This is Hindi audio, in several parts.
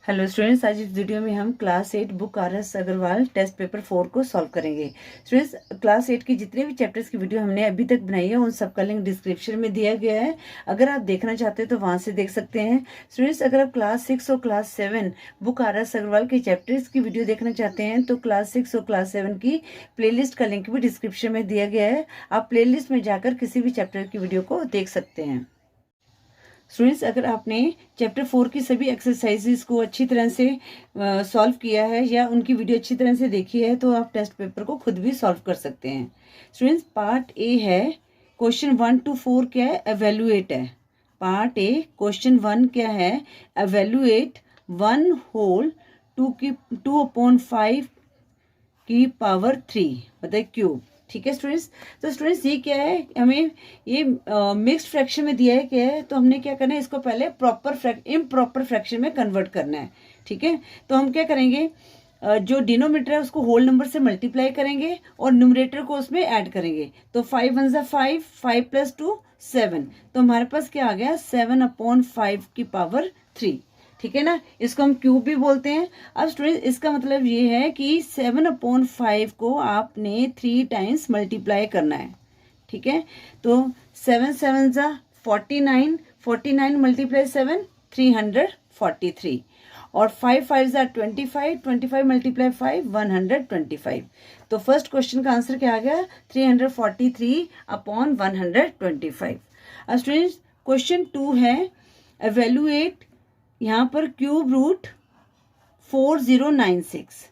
हेलो स्टूडेंट्स, आज इस वीडियो में हम class 8 book RS Agarwal test paper 4 को सॉल्व करेंगे। स्टूडेंट्स, क्लास 8 की जितने भी चैप्टर्स की वीडियो हमने अभी तक बनाई है उन सब का लिंक डिस्क्रिप्शन में दिया गया है। अगर आप देखना चाहते हैं तो वहां से देख सकते हैं। स्टूडेंट्स, अगर आप क्लास 6 और क्लास 7 बुक RS अग्रवाल के चैप्टर्स की वीडियो देखना चाहते हैं तो क्लास 6 और क्लास 7 की प्ले का लिंक भी डिस्क्रिप्शन में दिया गया है। आप प्ले में जाकर किसी भी चैप्टर की वीडियो को देख सकते हैं। स्टूडेंट्स, अगर आपने चैप्टर 4 की सभी एक्सरसाइजेस को अच्छी तरह से सॉल्व किया है या उनकी वीडियो अच्छी तरह से देखी है तो आप टेस्ट पेपर को खुद भी सॉल्व कर सकते हैं। स्टूडेंट्स, पार्ट ए है, क्वेश्चन 1 to 4 क्या है? एवेल्युएट है। पार्ट ए क्वेश्चन 1 क्या है? एवेल्युएट 1 होल 2/5 की पावर 3 बताइए क्यूब। ठीक है स्टूडेंट्स, तो स्टूडेंट्स ये क्या है? हमें ये मिक्स्ड फ्रैक्शन में दिया है क्या है, तो हमने क्या करना है, इसको पहले इम्प्रॉपर फ्रैक्शन में कन्वर्ट करना है। ठीक है, तो हम क्या करेंगे, जो डिनोमिनेटर है उसको होल नंबर से मल्टीप्लाई करेंगे और न्यूमरेटर को उसमें ऐड करेंगे। तो 5 1 जा 5, 5 + 2 7, तो हमारे पास क्या आ गया? 7/5 की पावर 3। ठीक है ना, इसको हम क्यूब भी बोलते हैं। अब स्टूडेंट, इसका मतलब ये है कि 7/5 को आपने 3 टाइम्स मल्टीप्लाई करना है। ठीक है, तो 7 7 जा 49, 49 × 7 343, और 5 5 जा 25, 25 × 5 125। तो फर्स्ट क्वेश्चन का आंसर क्या आ गया? 343/125। अब स्टूडेंट्स, क्वेश्चन 2 है, एवेल्युएट यहाँ पर क्यूब रूट 4096।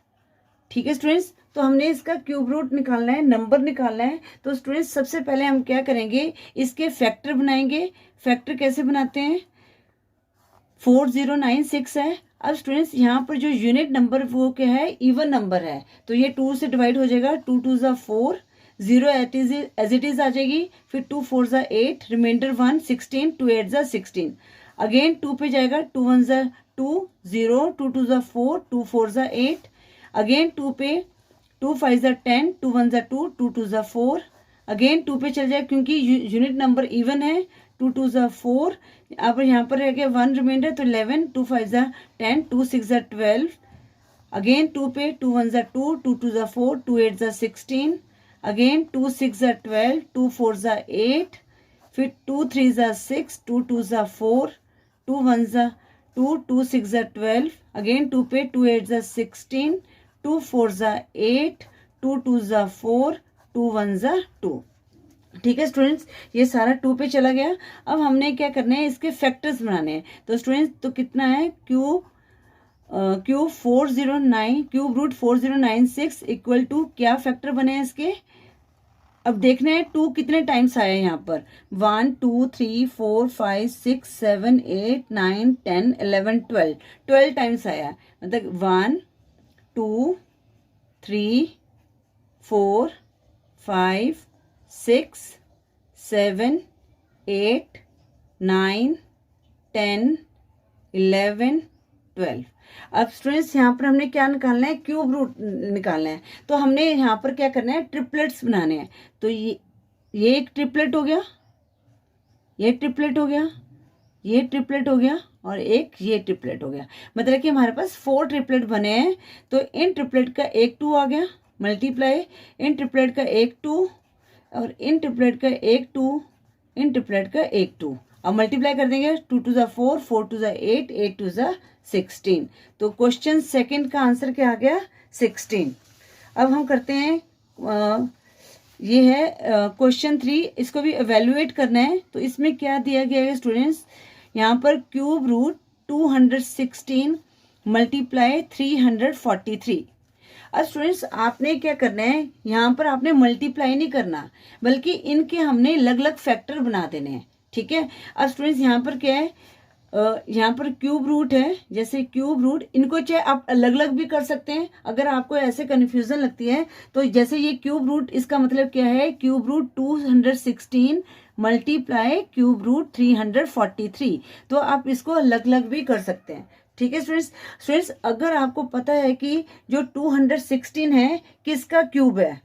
ठीक है स्टूडेंट्स, तो हमने इसका क्यूब रूट निकालना है, नंबर निकालना है। तो स्टूडेंट्स, सबसे पहले हम क्या करेंगे, इसके फैक्टर बनाएंगे। फैक्टर कैसे बनाते हैं? 4096 है। अब स्टूडेंट्स, यहाँ पर जो यूनिट नंबर वो क्या है? इवन नंबर है, तो ये 2 से डिवाइड हो जाएगा। 2 2 जा 4, 0 एज इट इज आ जाएगी। फिर 2 4 जा 8, रिमाइंडर 1 16, 2 8 जा 16। अगेन 2 पे जाएगा, 2 1 जा 2, 0, 2 2 जा 4, 2 4 जा 8। अगेन 2 पे, 2 5 जा 10, 2 1 जा 2, 2 2 जा 4। अगेन 2 पे चल जाए क्योंकि यूनिट नंबर इवन है। 2 2 जा 4, अब यहाँ पर रह गया 1 रिमाइंडर, तो 11, 2 5 जा 10, 2 6 जा 12। अगेन 2 पे, 2 1 जा 2, 2 2 जा 4, 2 8 जा 16। अगेन 2 6 जा 12, 2 4 जा 8। फिर 2 3 जा 6, 2 2 जा 4, 2 1 जा 2, 2 6 जा 12। अगेन 2 पे, 2 8 जा 16, 2 4 जा 8, 2 2 जा 4, 2 1 जा 2। ठीक है स्टूडेंट्स, ये सारा 2 पे चला गया। अब हमने क्या करना है, इसके फैक्टर्स बनाने हैं। तो स्टूडेंट्स, तो कितना है? Cube 409, cube root 4096 equal to क्या फैक्टर बने हैं इसके? अब देखना है 2 कितने टाइम्स आया है यहाँ पर। 1 2 3 4 5 6 7 8 9 10 11 12, 12 टाइम्स आया है। मतलब 1 2 3 4 5 6 7 8 9 10 11 12। अब स्टूडेंट्स, यहाँ पर हमने क्या निकालना है? क्यूब रूट निकालना है। तो हमने यहाँ पर क्या करना है? ट्रिपलेट्स बनाने हैं। तो ये एक ट्रिपलेट हो गया, ये ट्रिपलेट हो गया, ये ट्रिपलेट हो गया, और एक ये ट्रिपलेट हो गया। मतलब कि हमारे पास 4 ट्रिपलेट बने हैं। तो इन ट्रिपलेट का एक 2 आ गया, मल्टीप्लाई इन ट्रिपलेट का एक 2, और इन ट्रिपलेट का एक 2, इन ट्रिपलेट का एक 2। अब मल्टीप्लाई कर देंगे, 2 2 जा 4, 4 2 जा 8, 8 2 जा 16। तो क्वेश्चन सेकंड का आंसर क्या आ गया? 16। अब हम करते हैं, ये है क्वेश्चन 3, इसको भी एवेल्युएट करना है। तो इसमें क्या दिया गया है स्टूडेंट्स? यहाँ पर क्यूब रूट 216 मल्टीप्लाई 343। अब स्टूडेंट्स, आपने क्या करना है, यहाँ पर आपने मल्टीप्लाई नहीं करना, बल्कि इनके हमने अलग अलग फैक्टर बना देने हैं। ठीक है, अब स्टूडेंट्स, यहाँ पर क्या है, यहाँ पर क्यूब रूट है, जैसे क्यूब रूट, इनको चाहे आप अलग अलग भी कर सकते हैं। अगर आपको ऐसे कन्फ्यूजन लगती है तो जैसे ये क्यूब रूट, इसका मतलब क्या है? Cube root 216 multiply cube root 343, तो आप इसको अलग अलग भी कर सकते हैं। ठीक है स्टूडेंट्स, अगर आपको पता है कि जो 216 है किसका क्यूब है,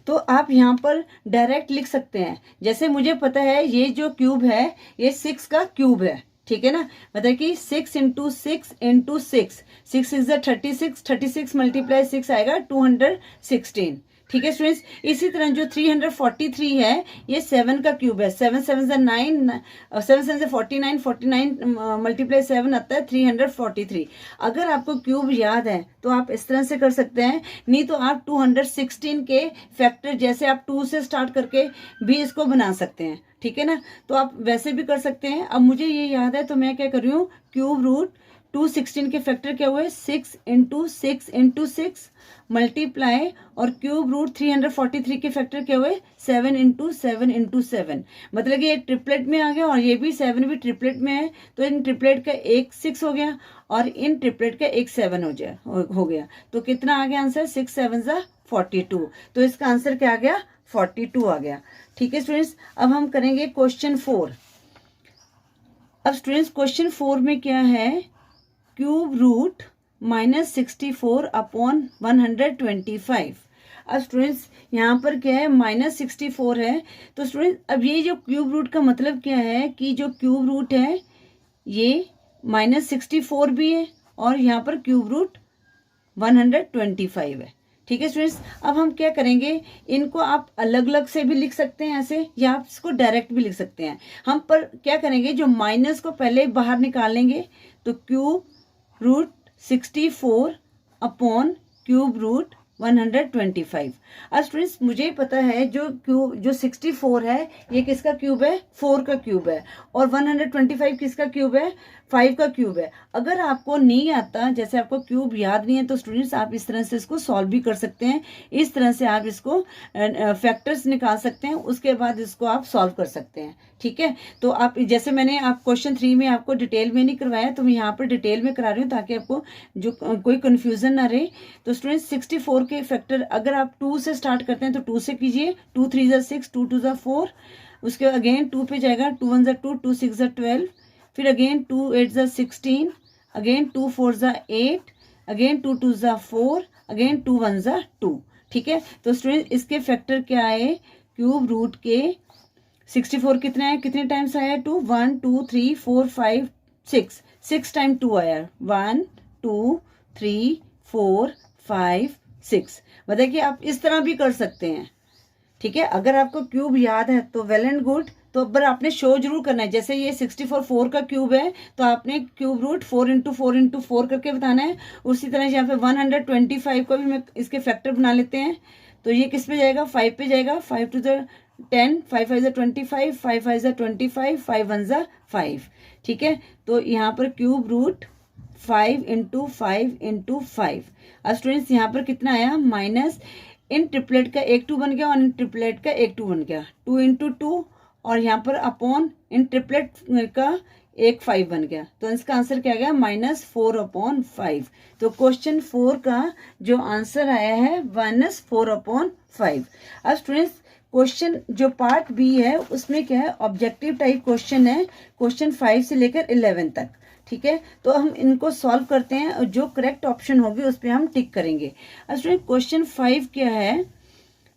तो आप यहाँ पर डायरेक्ट लिख सकते हैं। जैसे मुझे पता है ये जो क्यूब है ये 6 का क्यूब है, ठीक है ना, मतलब कि 6 इंटू 6 6 इज 36, 36 मल्टीप्लाई 6 आएगा 216। ठीक है स्टूडेंट्स, इसी तरह जो 343 है ये 7 का क्यूब है, 7 7 से 9, 7 7 से 49, 49 मल्टीप्लाई 7 आता है 343। अगर आपको क्यूब याद है तो आप इस तरह से कर सकते हैं, नहीं तो आप 216 के फैक्टर जैसे आप 2 से स्टार्ट करके भी इसको बना सकते हैं। ठीक है ना, तो आप वैसे भी कर सकते हैं। अब मुझे ये याद है तो मैं क्या कर रही हूँ, क्यूब रूट 216 के फैक्टर क्या हुए, 6 इंटू 6 मल्टीप्लाई, और क्यूब रूट 343 के फैक्टर क्या हुए, 7 इंटू 7, मतलब कि ये ट्रिपलेट में आ गया और ये भी 7 भी ट्रिपलेट में है, तो इन ट्रिपलेट का एक 6 हो गया और इन ट्रिपलेट का एक 7 हो गया। तो कितना आ गया आंसर, 6 7 42। तो इसका आंसर क्या आ गया, 42 आ गया। ठीक है स्टूडेंट्स, अब हम करेंगे क्वेश्चन 4। अब स्टूडेंट्स क्वेश्चन 4 में क्या है, क्यूब रूट -64 अपॉन 125। अब स्टूडेंट्स यहाँ पर क्या है, -64 है, तो स्टूडेंट्स अब ये जो क्यूब रूट का मतलब क्या है कि जो क्यूब रूट है ये -64 भी है और यहाँ पर क्यूब रूट 125 है। ठीक है स्टूडेंट्स, अब हम क्या करेंगे, इनको आप अलग अलग से भी लिख सकते हैं ऐसे, या आप इसको डायरेक्ट भी लिख सकते हैं। हम पर क्या करेंगे, जो माइनस को पहले बाहर निकाल लेंगे, तो cube root 64 upon cube root 125। अब स्टूडेंट्स मुझे पता है जो 64 है ये किसका क्यूब है, 4 का क्यूब है, और 125 किसका क्यूब है, 5 का क्यूब है। अगर आपको नहीं आता, जैसे आपको क्यूब याद नहीं है, तो स्टूडेंट्स आप इस तरह से इसको सॉल्व भी कर सकते हैं। इस तरह से आप इसको फैक्टर्स निकाल सकते हैं, उसके बाद इसको आप सॉल्व कर सकते हैं। ठीक है, तो आप जैसे मैंने आप क्वेश्चन 3 में आपको डिटेल में नहीं करवाया, तो मैं यहाँ पर डिटेल में करा रही हूँ ताकि आपको जो कोई कन्फ्यूजन ना रहे। तो स्टूडेंट्स 64 के फैक्टर अगर आप 2 से स्टार्ट करते हैं तो 2 से कीजिए, 2 3 6, 2 2 4, उसके अगेन 2 पे जाएगा, 2 1 2, 2 6 12, फिर अगेन 2 8 16, अगेन 2 4 8, अगेन 2 2 4, अगेन 2 1 2। ठीक है, तो स्टूडेंट इसके फैक्टर क्या आए, क्यूब रूट के 64 कितना है, कितने टाइम्स आया, 2 1 2 3 4 5 6, 6 टाइम 2 आया, 1 2 3 4 5 6। मतलब कि आप इस तरह भी कर सकते हैं। ठीक है, अगर आपको क्यूब याद है तो वेल एंड गुड, तो पर आपने शो जरूर करना है। जैसे ये 64 4 का क्यूब है, तो आपने क्यूब रूट 4 इंटू 4 इंटू 4 करके बताना है। उसी तरह यहाँ पे 125 को भी मैं इसके फैक्टर बना लेते हैं, तो ये किस पे जाएगा, 5 पे जाएगा, 5 टू 10, 5 5 25, 5 5 25, 5 1 5। ठीक है, तो यहाँ पर क्यूब रूट 5 इंटू 5 इंटू 5। अब स्टूडेंट्स यहाँ पर कितना आया, माइनस इन ट्रिपलेट का एक 2 बन गया और इन ट्रिपलेट का एक 2 बन गया, 2 इंटू 2, और यहाँ पर अपॉन इन ट्रिपलेट का एक 5 बन गया। तो इसका आंसर क्या गया, -4 अपॉन 5। तो क्वेश्चन 4 का जो आंसर आया है -4 अपॉन 5। अब स्टूडेंट्स क्वेश्चन जो पार्ट बी है उसमें क्या है, ऑब्जेक्टिव टाइप क्वेश्चन है, क्वेश्चन 5 से लेकर 11 तक। ठीक है, तो हम इनको सॉल्व करते हैं और जो करेक्ट ऑप्शन होगी उस पर हम टिक करेंगे। अब स्टूडेंट क्वेश्चन 5 क्या है,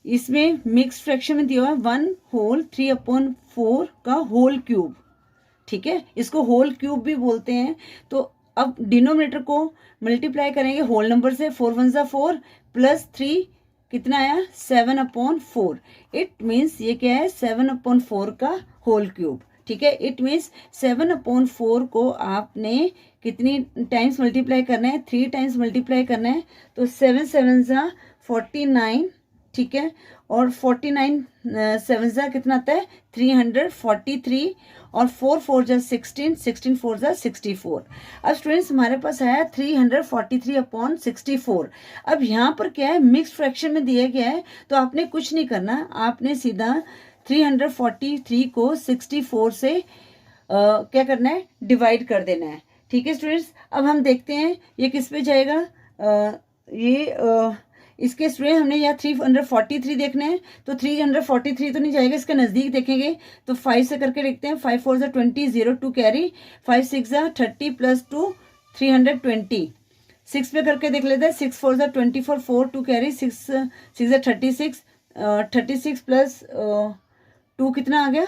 इसमें मिक्स फ्रैक्शन में दिया हुआ है 1 होल 3/4 का होल क्यूब। ठीक है, इसको होल क्यूब भी बोलते हैं। तो अब डिनोमिनेटर को मल्टीप्लाई करेंगे होल नंबर से, 4 1 4 प्लस 3 कितना आया, 7/4। इट मीन्स ये क्या है, 7/4 का होल क्यूब। ठीक है, इट मीन्स 7/4 को आपने कितनी टाइम्स मल्टीप्लाई करना है, 3 टाइम्स मल्टीप्लाई करना है। तो 7 7 49। ठीक है, और 49 7 कितना आता है, 343, और 4 4 16, 16 4 64। अब स्टूडेंट्स हमारे पास आया 343/64। अब यहाँ पर क्या है, मिक्स फ्रैक्शन में दिया गया है, तो आपने कुछ नहीं करना, आपने सीधा 343 को 64 से क्या करना है, डिवाइड कर देना है। ठीक है स्टूडेंट्स, अब हम देखते हैं ये किस पे जाएगा, इसके स्टूडेंट हमने यहाँ 343 देखना है, तो 343 तो नहीं जाएगा, इसका नज़दीक देखेंगे तो 5 से करके देखते हैं, 5 4 20, 0 2 कैरी, 5 6 30 प्लस 2 320। 6 पे करके देख लेते हैं, 6 4 24, 4 2 कैरी, 6 6 36, 36 प्लस 2 कितना आ गया,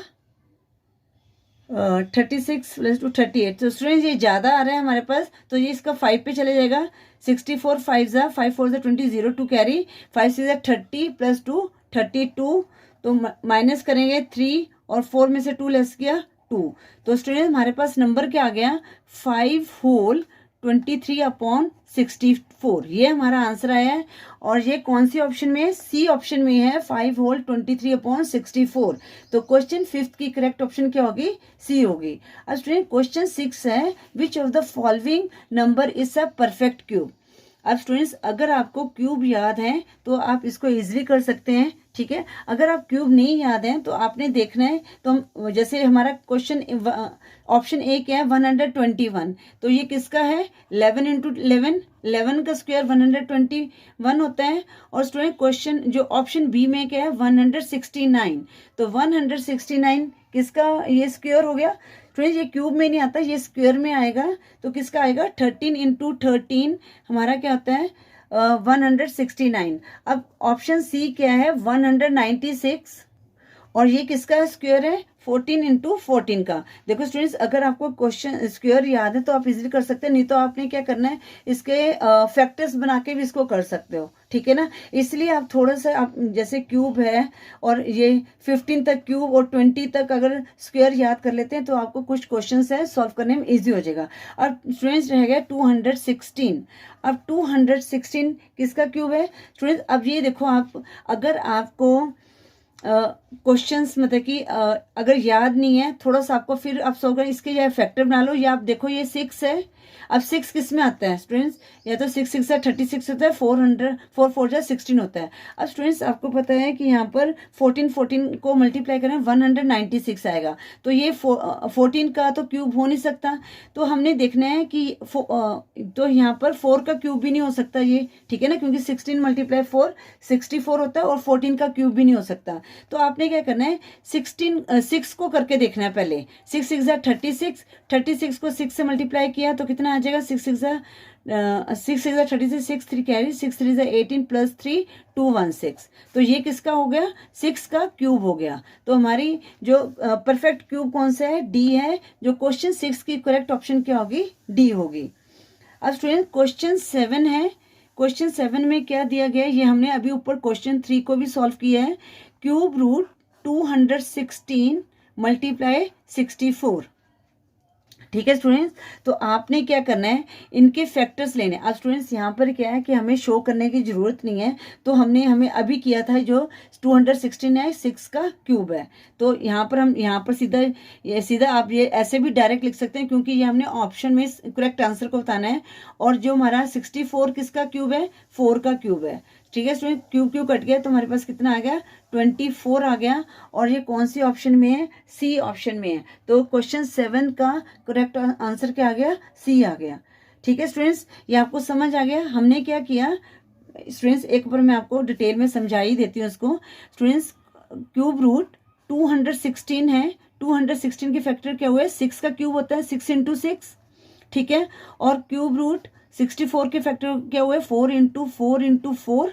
36 प्लस 2 38। तो स्टूडेंट्स ये ज़्यादा आ रहा है हमारे पास, तो ये इसका 5 पे चले जाएगा। 64 5 ज़ा 5 4 ज़ा 20 0 2 कैरी 5 6 ज़ा 30 प्लस 2 32। तो माइनस करेंगे 3 और 4 में से 2 लेस किया 2। तो स्टूडेंट हमारे पास नंबर क्या आ गया 5 होल 23/64। ये हमारा आंसर आया है। और ये कौन सी ऑप्शन में है, सी ऑप्शन में है 5 होल 23/64। तो क्वेश्चन 5 की करेक्ट ऑप्शन क्या होगी, सी होगी। अब स्टूडेंट क्वेश्चन 6 है which of the following number is a perfect cube. अब स्टूडेंट्स अगर आपको क्यूब याद है तो आप इसको इजीली कर सकते हैं, ठीक है। अगर आप क्यूब नहीं याद है तो आपने देखना है, तो हम जैसे हमारा क्वेश्चन ऑप्शन ए क्या है 121। तो ये किसका है 11 इंटू 11 का स्क्वायर 121 होता है। और स्टूडेंट क्वेश्चन जो ऑप्शन बी में क्या है 169। तो 169 किसका ये स्क्वायर हो गया। स्टूडेंट ये क्यूब में नहीं आता, ये स्क्वायर में आएगा। तो किसका आएगा 13 इंटू 13 हमारा क्या होता है 169। अब ऑप्शन सी क्या है 196। और ये किसका स्क्वायर है 14 इंटू 14 का। देखो स्टूडेंट्स अगर आपको क्वेश्चन स्क्वायर याद है तो आप इजीली कर सकते हैं, नहीं तो आपने क्या करना है इसके फैक्टर्स बना के भी इसको कर सकते हो, ठीक है ना। इसलिए आप थोड़ा सा आप जैसे क्यूब है और ये 15 तक क्यूब और 20 तक अगर स्क्वायर याद कर लेते हैं तो आपको कुछ क्वेश्चन है सॉल्व करने में ईजी हो जाएगा। अब स्टूडेंट्स रह गया 216। अब 216 किसका क्यूब है स्टूडेंट्स। अब ये देखो आप अगर आपको क्वेश्चंस मतलब कि अगर याद नहीं है थोड़ा सा आपको फिर आप सॉल्व करें, इसके या फैक्टर बना लो, या आप देखो ये 6 है। अब 6 किस में आता है स्टूडेंट्स, या तो 6 6 36 होता है, 4 4 16 होता है। अब स्टूडेंट्स आपको पता है कि यहाँ पर 14 को मल्टीप्लाई करें 196 आएगा। तो ये 14 का तो क्यूब हो नहीं सकता। तो हमने देखना है कि तो यहाँ पर 4 का क्यूब भी नहीं हो सकता ये, ठीक है ना, क्योंकि 16 × 4 64 होता है और 14 का क्यूब भी नहीं हो सकता। तो आपने क्या करना है 6 को करके देखना है पहले। 6 6 ज़ा 36, 36 को 6 से मल्टीप्लाई किया तो कितना आ जाएगा 6 6 ज़ा 36 6 3 कैरी 6 3 ज़ा 18 प्लस 3 216। तो ये किसका हो गया 6 का क्यूब हो गया। तो हमारी जो परफेक्ट क्यूब कौन सा है डी है। जो क्वेश्चन 6 की करेक्ट ऑप्शन क्या होगी डी होगी। अब स्टूडेंट क्वेश्चन 7 है। क्वेश्चन 7 में क्या दिया गया है ये हमने अभी ऊपर क्वेश्चन 3 को भी सॉल्व किया है। क्यूब रूट 216 मल्टीप्लाई 64, ठीक है स्टूडेंट्स। तो आपने क्या करना है इनके फैक्टर्स लेने। अब स्टूडेंट्स यहाँ पर क्या है कि हमें शो करने की जरूरत नहीं है, तो हमें अभी किया था जो 216 है 6 का क्यूब है। तो यहाँ पर हम यहाँ पर सीधा आप ये ऐसे भी डायरेक्ट लिख सकते हैं, क्योंकि ये हमने ऑप्शन में करेक्ट आंसर को बताना है। और जो हमारा 64 किसका क्यूब है 4 का क्यूब है, ठीक है स्टूडेंट। क्यूब कट गया तो हमारे पास कितना आ गया 24 आ गया। और ये कौन सी ऑप्शन में है सी ऑप्शन में है। तो क्वेश्चन 7 का करेक्ट आंसर क्या आ गया सी आ गया, ठीक है स्टूडेंट्स। ये आपको समझ आ गया हमने क्या किया स्टूडेंट्स। एक बार मैं आपको डिटेल में समझा ही देती हूँ इसको स्टूडेंट्स। क्यूब रूट 216 है, 216 के फैक्टर क्या हुए 6 का क्यूब होता है 6 × 6, ठीक है। और क्यूब रूट 64 के फैक्टर क्या हुए 4 × 4 × 4।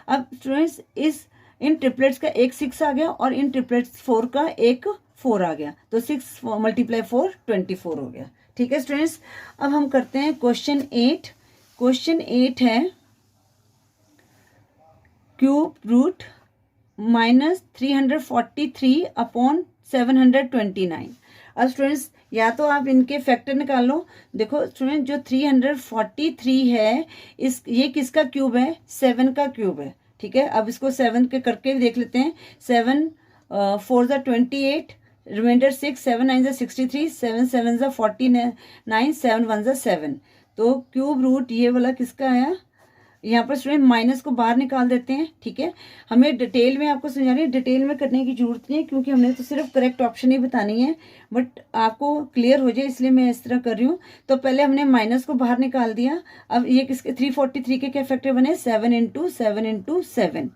अब स्टूडेंट्स इन ट्रिपलेट्स का एक 6 आ गया और इन ट्रिपलेट्स 4 का एक 4 आ गया। तो 6 × 4 24 हो गया, ठीक है स्टूडेंट्स। अब हम करते हैं क्वेश्चन 8। क्वेश्चन 8 है क्यूब रूट -343/729। अब स्टूडेंट्स या तो आप इनके फैक्टर निकाल लो। देखो स्टूडेंट जो 343 है ये किसका क्यूब है 7 का क्यूब है, ठीक है। अब इसको 7 के करके देख लेते हैं। 7 4 ज़ा 28, रिमाइंडर 6, 7 9 ज़ा 63, 7 7 ज़ा 49, 7 1 ज़ा 7। तो क्यूब रूट ये वाला किसका आया। यहाँ पर स्टूडेंट माइनस को बाहर निकाल देते हैं, ठीक है। हमें डिटेल में आपको समझा रही है, डिटेल में करने की जरूरत नहीं है, क्योंकि हमने तो सिर्फ करेक्ट ऑप्शन ही बतानी है। बट आपको क्लियर हो जाए इसलिए मैं इस तरह कर रही हूँ। तो पहले हमने माइनस को बाहर निकाल दिया। अब ये किसके 343 के क्या फैक्टर बने 7 × 7 × 7।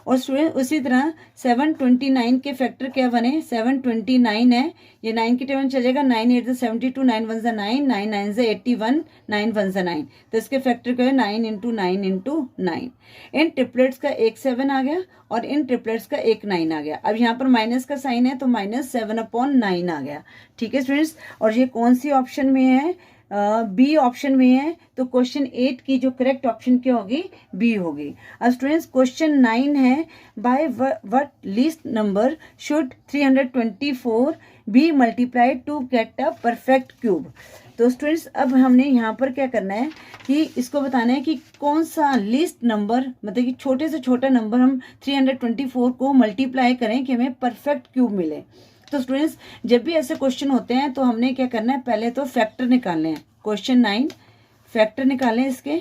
और स्टूडेंट उसी तरह 729 के फैक्टर क्या बने, 729 है, ये 9 की टेबल में चलेगा, 9 8 72, 9 1 9, 9 9 81, 9 1 9, तो इसके फैक्टर क्या है 9 इंटू 9 इंटू 9। इन ट्रिपलेट्स का एक 7 आ गया और इन ट्रिपलेट्स का एक 9 आ गया। अब यहाँ पर माइनस का साइन है तो -7/9 आ गया। ठीक है स्टूडेंट्स, और ये कौन सी ऑप्शन में है, बी ऑप्शन में है। तो क्वेश्चन 8 की जो करेक्ट ऑप्शन क्या होगी, बी होगी। अब स्टूडेंट्स क्वेश्चन 9 है, by what least number should 324 be multiplied to get a perfect cube. तो स्टूडेंट्स अब हमने यहाँ पर क्या करना है कि इसको बताना है कि कौन सा लीस्ट नंबर, मतलब कि छोटे से छोटा नंबर हम 324 को मल्टीप्लाई करें कि हमें परफेक्ट क्यूब मिले। तो स्टूडेंट्स जब भी ऐसे क्वेश्चन होते हैं तो हमने क्या करना है, पहले तो फैक्टर निकालने हैं। क्वेश्चन 9 फैक्टर निकालें इसके,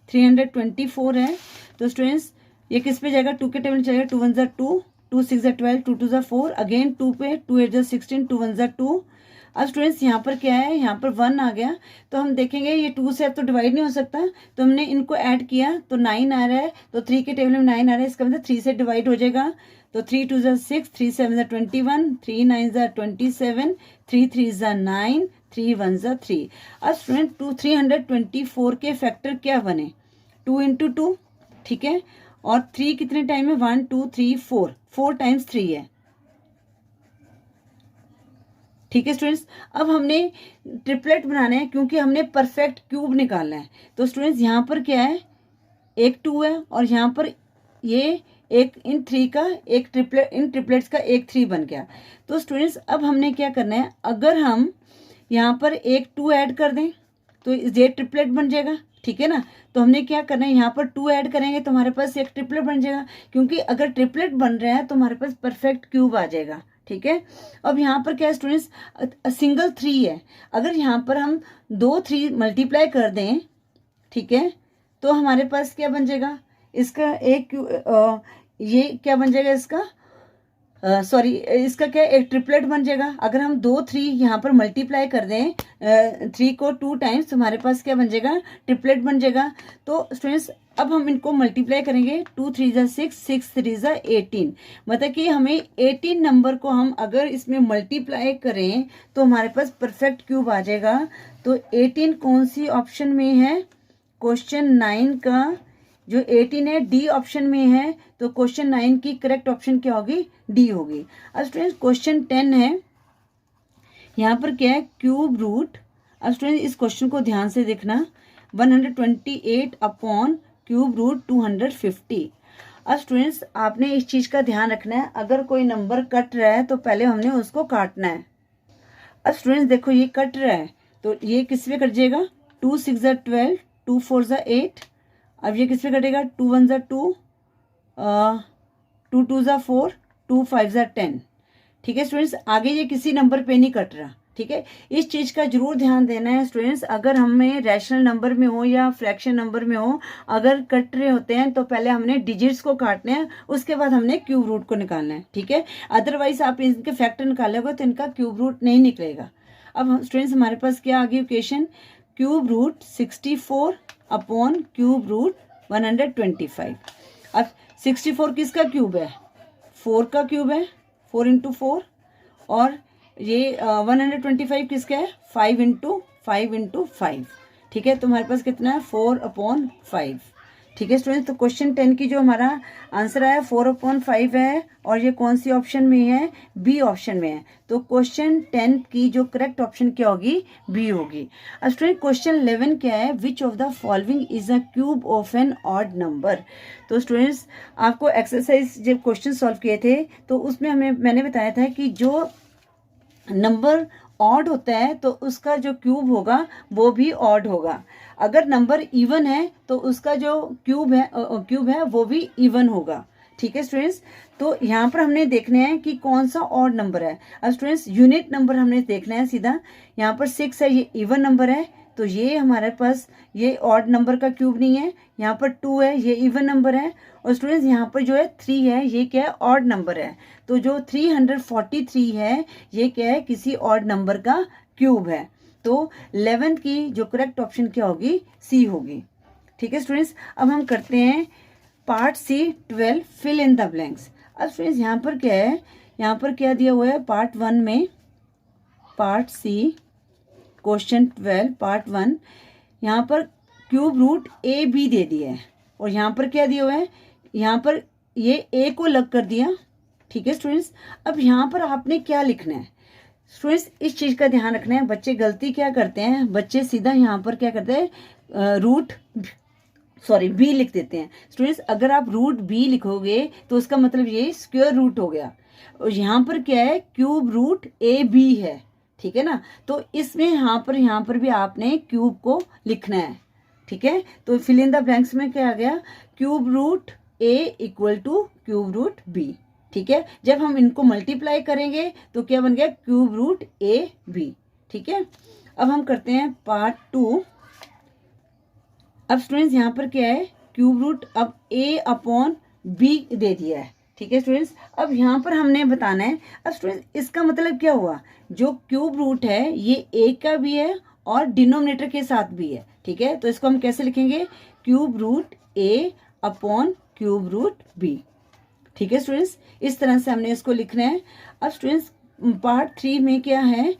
324 है तो स्टूडेंट्स ये किस पे जाएगा, 2 के टेबल में चलेगा, 2 1 2, 2 6 12, 2 2 4, अगेन 2 पे, 2 8 16, 2 1 2। अब स्टूडेंट्स यहाँ पर क्या है, यहाँ पर 1 आ गया तो हम देखेंगे ये 2 से अब तो डिवाइड नहीं हो सकता, तो हमने इनको ऐड किया तो 9 आ रहा है, तो 3 के टेबल में 9 आ रहा है, इसका मतलब 3 से डिवाइड हो जाएगा। तो 3 2 6, 3 7 21, 3 9 27, 3 3 9, 3 1 3। अब स्टूडेंट 324 के फैक्टर क्या बने, 2 इंटू 2, ठीक है, और 3 कितने टाइम है, 1 2 3 4, 4 टाइम्स 3 है। ठीक है स्टूडेंट्स, अब हमने ट्रिपलेट बनाना है क्योंकि हमने परफेक्ट क्यूब निकालना है। तो स्टूडेंट्स यहाँ पर क्या है, एक 2 है और यहाँ पर ये एक इन 3 का एक ट्रिपलेट, इन ट्रिपलेट्स का एक 3 बन गया। तो स्टूडेंट्स अब हमने क्या करना है, अगर हम यहाँ पर एक 2 ऐड कर दें तो ये ट्रिपलेट बन जाएगा। ठीक है ना, तो हमने क्या करना है, यहाँ पर 2 ऐड करेंगे तो हमारे पास एक ट्रिपलेट बन जाएगा, क्योंकि अगर ट्रिपलेट बन रहा है तो हमारे पास परफेक्ट क्यूब आ जाएगा। ठीक है, अब यहाँ पर क्या है स्टूडेंट्स, सिंगल 3 है, अगर यहाँ पर हम 2 3 मल्टीप्लाई कर दें, ठीक है, तो हमारे पास क्या बन जाएगा, इसका एक ये क्या बन जाएगा, इसका सॉरी इसका क्या एक ट्रिपलेट बन जाएगा। अगर हम 2 3 यहाँ पर मल्टीप्लाई कर दें 3 को 2 टाइम्स, तो हमारे पास क्या बन जाएगा, ट्रिपलेट बन जाएगा। तो स्टूडेंट्स अब हम इनको मल्टीप्लाई करेंगे, 2 3 6, 6 3 18, मतलब कि हमें 18 नंबर को हम अगर इसमें मल्टीप्लाई करें तो हमारे पास परफेक्ट क्यूब आ जाएगा। तो 18 कौन सी ऑप्शन में है, क्वेश्चन 9 का जो 18 है डी ऑप्शन में है, तो क्वेश्चन 9 की करेक्ट ऑप्शन क्या होगी, डी होगी। अब स्टूडेंट क्वेश्चन 10 है, यहाँ पर क्या है, क्यूब रूट। अब स्टूडेंट इस क्वेश्चन को ध्यान से देखना, 128 अपॉन क्यूब रूट 250। अब स्टूडेंट्स आपने इस चीज का ध्यान रखना है, अगर कोई नंबर कट रहा है तो पहले हमने उसको काटना है। अब स्टूडेंट्स देखो ये कट रहा है तो ये किस पे कट जाएगा, 2 6 12, 2 4 8। अब ये किस पे कटेगा, 2 1 2, 2 2 4, 2 5 10। ठीक है स्टूडेंट्स, आगे ये किसी नंबर पे नहीं कट रहा। ठीक है, इस चीज का जरूर ध्यान देना है स्टूडेंट्स, अगर हमें रैशनल नंबर में हो या फ्रैक्शन नंबर में हो, अगर कट रहे होते हैं तो पहले हमने डिजिट्स को काटना है, उसके बाद हमने क्यूब रूट को निकालना है। ठीक है, अदरवाइज आप इनके फैक्टर निकालोगे तो इनका क्यूब रूट नहीं निकलेगा। अब स्टूडेंट्स हमारे पास क्या आ गई equation, cube root 64 upon cube root 125। अब 64 किसका क्यूब है, 4 का क्यूब है, 4 इंटू 4, और ये 125 किसका है, 5 इंटू 5 इंटू 5। ठीक है, तो हमारे पास कितना है, 4/5। ठीक है स्टूडेंट्स, तो क्वेश्चन 10 की जो हमारा आंसर आया 4/5 है, और ये कौन सी ऑप्शन में है, बी ऑप्शन में है। तो क्वेश्चन 10 की जो करेक्ट ऑप्शन क्या होगी, बी होगी। अब स्टूडेंट क्वेश्चन 11 क्या है, which of the following is a cube of an odd number. तो स्टूडेंट्स आपको एक्सरसाइज जब क्वेश्चन सॉल्व किए थे तो उसमें मैंने बताया था कि जो नंबर ऑड होता है तो उसका जो क्यूब होगा वो भी ऑड होगा, अगर नंबर इवन है तो उसका जो क्यूब है वो भी इवन होगा। ठीक है स्टूडेंट्स, तो यहाँ पर हमने देखना है कि कौन सा ऑड नंबर है। अब स्टूडेंट्स यूनिट नंबर हमने देखना है सीधा, यहाँ पर 6 है, ये इवन नंबर है, तो ये हमारे पास ये ऑड नंबर का क्यूब नहीं है। यहाँ पर 2 है, ये इवन नंबर है, और स्टूडेंट्स यहाँ पर जो है 3 है, ये क्या है, ऑड नंबर है। तो जो 343 है ये क्या है, किसी ऑड नंबर का क्यूब है। तो 11th की जो करेक्ट ऑप्शन क्या होगी, सी होगी। ठीक है स्टूडेंट्स, अब हम करते हैं part C 12 fill in the blanks. अब फ्रेंड्स यहाँ पर क्या है, यहाँ पर क्या दिया हुआ है, पार्ट 1 में पार्ट सी क्वेश्चन 12 पार्ट 1, यहाँ पर क्यूब रूट ए बी दे दिया है और यहाँ पर क्या दिया हुआ है, यहाँ पर ये ए को लग कर दिया। ठीक है स्टूडेंट्स, अब यहाँ पर आपने क्या लिखना है स्टूडेंट्स, इस चीज़ का ध्यान रखना है। बच्चे गलती क्या करते हैं, बच्चे सीधा यहाँ पर क्या करते हैं, बी लिख देते हैं। स्टूडेंट्स अगर आप रूट बी लिखोगे तो उसका मतलब ये स्क्वायर रूट हो गया, और यहाँ पर क्या है, क्यूब रूट ए बी है। ठीक है ना, तो इसमें यहाँ पर भी आपने क्यूब को लिखना है। ठीक है, तो फिल इन द ब्लैंक्स में क्या आ गया, cube root A equal to cube root B. ठीक है, जब हम इनको मल्टीप्लाई करेंगे तो क्या बन गया, क्यूब रूट ए बी। ठीक है, अब हम करते हैं पार्ट 2। अब स्टूडेंट्स यहाँ पर क्या है, क्यूब रूट अब ए अपॉन बी दे दिया है। ठीक है स्टूडेंट्स, अब यहाँ पर हमने बताना है। अब स्टूडेंट्स इसका मतलब क्या हुआ, जो क्यूब रूट है ये ए का भी है और डिनोमिनेटर के साथ भी है। ठीक है, तो इसको हम कैसे लिखेंगे, क्यूब रूट ए अपॉन क्यूब रूट बी। ठीक है स्टूडेंट्स, इस तरह से हमने इसको लिखना है। अब स्टूडेंट्स पार्ट 3 में क्या है,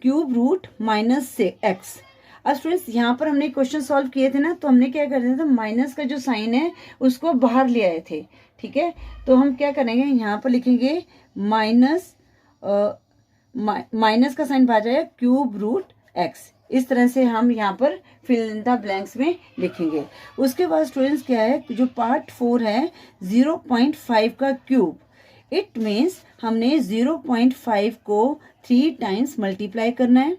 क्यूब रूट माइनस से एक्स। अब स्टूडेंट्स यहाँ पर हमने क्वेश्चन सॉल्व किए थे ना, तो हमने क्या कर दिया था, माइनस का जो साइन है उसको बाहर ले आए थे। ठीक है, तो हम क्या करेंगे, यहाँ पर लिखेंगे माइनस का साइन बाहर जाएगा, क्यूब रूट एक्स। इस तरह से हम यहाँ पर फिल इन द ब्लैंक्स में लिखेंगे। उसके बाद स्टूडेंट्स क्या है, जो पार्ट 4 है 0.5 का क्यूब, इट मीन्स हमने 0.5 को 3 टाइम्स मल्टीप्लाई करना है।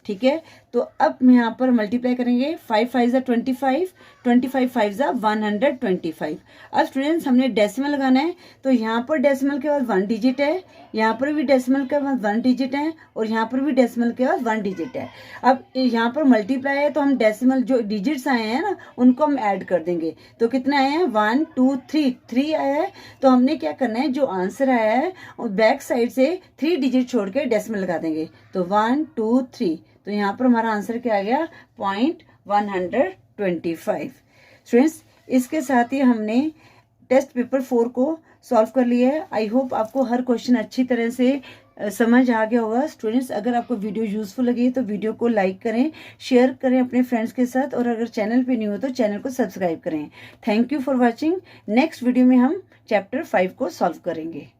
ठीक है, तो अब यहाँ पर मल्टीप्लाई करेंगे, 5 5 ज़ा 25, 25 5 ज़ा 125। अब स्टूडेंट्स हमने डेसिमल लगाना है, तो यहाँ पर डेसिमल के बाद 1 डिजिट है, यहाँ पर भी डेसिमल के बाद 1 डिजिट है, और यहाँ पर भी डेसिमल के बाद 1 डिजिट है। अब यहाँ पर मल्टीप्लाई है तो हम डेसिमल जो डिजिट्स आए हैं ना उनको हम ऐड कर देंगे। तो कितने आए हैं, 1 2 3 आया है। तो हमने क्या करना है, जो आंसर आया है बैक साइड से 3 डिजिट छोड़ के डेसिमल लगा देंगे, तो 1 2 3। तो यहाँ पर हमारा आंसर क्या आ गया, 0.125। स्टूडेंट्स इसके साथ ही हमने टेस्ट पेपर 4 को सॉल्व कर लिया है। आई होप आपको हर क्वेश्चन अच्छी तरह से समझ आ गया होगा। स्टूडेंट्स अगर आपको वीडियो यूजफुल लगी तो वीडियो को लाइक करें, शेयर करें अपने फ्रेंड्स के साथ, और अगर चैनल पे न्यू हो तो चैनल को सब्सक्राइब करें। Thank you for watching. Next video में हम चैप्टर 5 को सॉल्व करेंगे।